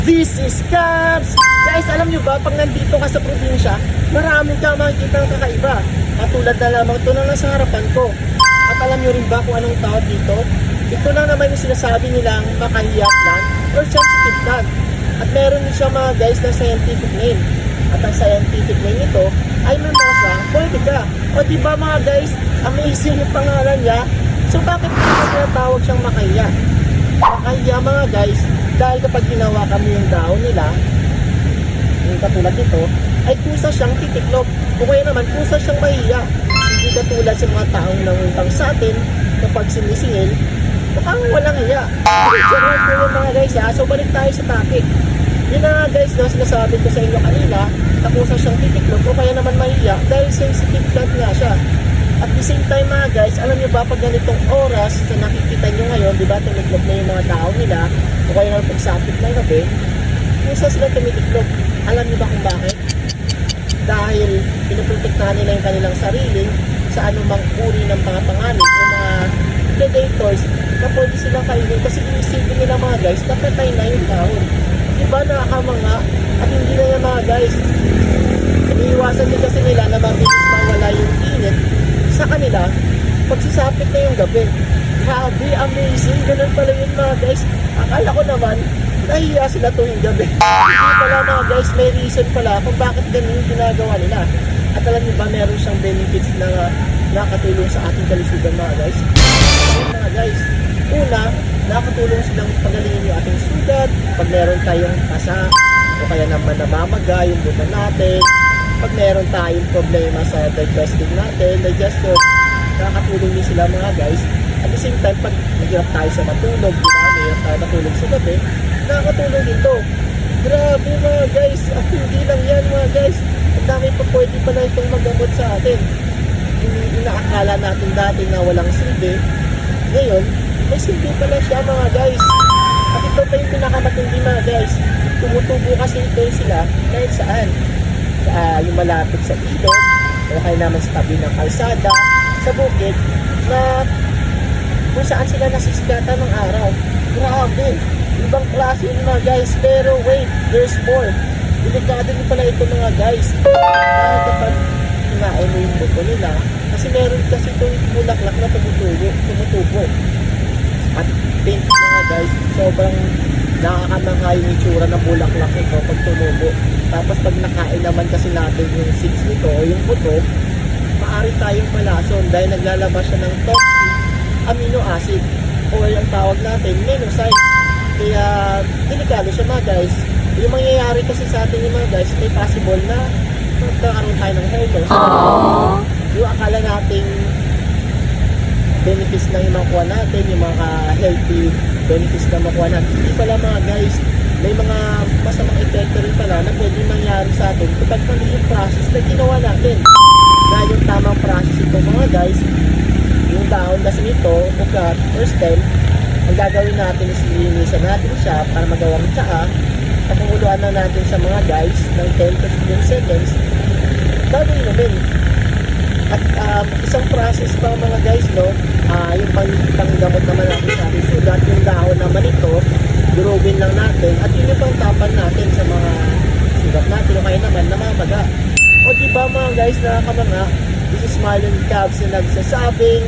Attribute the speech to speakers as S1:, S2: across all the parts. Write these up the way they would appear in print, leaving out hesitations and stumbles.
S1: This is Cubs! Guys, alam nyo ba, pag nandito ka sa probinsya, marami kang makikita ng kakaiba. Katulad na lamang ito na nasa harapan ko. At alam nyo rin ba kung anong tawag dito? Ito lang naman yung sinasabi nilang makahiya plant or sensitive plant. At meron din siya mga guys na scientific name. At ang scientific name nito ay Mimosa Puertica. O diba mga guys, amazing yung pangalan niya. So bakit tinatawag siyang makahiya? Makahiya mga guys, dahil kapag ginawa kami yung daon nila, yung katulad nito, ay kusa siyang titiklop. O kaya naman, kusa siyang mahiya. Hindi katulad sa mga taong nangutang sa atin, kapag sinisingil, mukhang walang hiya. Charot po yun mga guys ha. So balik tayo sa topic. Yun na guys, na sinasabi ko sa inyo kanina, na kusa siyang titiklop o kaya naman mahiya dahil sensitive plant nga siya. At the same time mga guys, alam nyo ba pag ganitong oras na nakikita nyo ngayon, di ba tumiklop na yung mga tao nila o kaya naman pagsapit ng gabi, kusa sila tumitiklop. Alam nyo ba kung bakit? Dahil pinuprotektahan nila yung kanilang sarili sa anumang uri ng mga panganib o mga predators na pwede silang kainin kasi inisipin nila mga guys na patay na yung taon. Di ba nakakamanga? At hindi na yan mga guys, iniiwasan din kasi nila na mabilis mawala yung init sa kanila pagsisapit na yung gabi. Grabe, amazing, ganun pala yun mga guys. Akala ko naman nahiya sila tuwing gabi. Hindi pala mga guys, may reason pala kung bakit ganun yung ginagawa nila. At alam niyo ba, meron siyang benefits na nakatulong sa ating kalusugan mga guys. Ayun mga guys, una, nakatulong silang pagalingin yung ating sugat pag meron tayong pasa o kaya naman namamaga yung buto natin. Pag meron tayong problema sa digestive natin, digestion, nakakatulong din sila mga guys. At the same time, pag naghirap tayo sa matulog, di ba? Naghirap tayo matulog sa gabi, nakakatulong dito. Grabe mga guys, at hindi lang yan mga guys. Ang dami pa pwede pa na itong magamot sa atin. Inaakala natin dati na walang silbi. Ngayon, may silbi pala siya mga guys. At ito pa yung pinakamatindi mga guys. Tumutubo kasi ito sila kahit saan. Yung malapit sa ilog o kaya naman sa tabi ng kalsada, sa bukid na kung saan sila nasisikatan ng araw. Grabe, ibang klase yun mga guys, pero wait, there's more. Delikado din pala ito mga guys kapag kinain mo yung buto nila kasi meron kasi itong bulaklak na tumutubo at pink mga guys, sobrang nakakamangha yung itsura ng bulaklak ito pag tumubo. Tapos pag nakain naman kasi natin yung seeds nito o yung buto, maaari tayong malason dahil naglalabas siya ng toxic amino acid o yung tawag natin menocide. Kaya delikado siya mga guys. Yung mangyayari kasi sa atin yung mga guys, may possible na magkakaroon tayo ng hair loss. Yung akala nating benefits na yung makuha natin, yung mga healthy benefits na makuha natin, hindi pala mga guys, may mga masamang epekto rin pala na pwede mangyari sa atin kapag mali yung process na ginawa natin. Dahil yung tamang process ito mga guys, yung dahon kasi nito o cut or stem, ang gagawin natin is linisan natin siya para magawang tsaa at panguluan na natin sa mga guys ng 10 to 15 seconds bago inumin. At isang process pa mga guys, no, yung panggamot naman natin sa ating sugat, yung dahon naman ito, durugin lang natin at yun yung pangtapan natin sa mga sugat natin o kaya naman namamaga. O diba mga guys, nakakamanga, this is Marlon Cubs na nagsasabing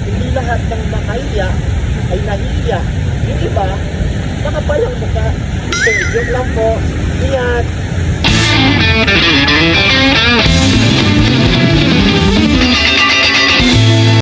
S1: hindi lahat ng makahiya ay nahiya. Yung iba, nakapalang mukha. So, joke lang po. Ingat!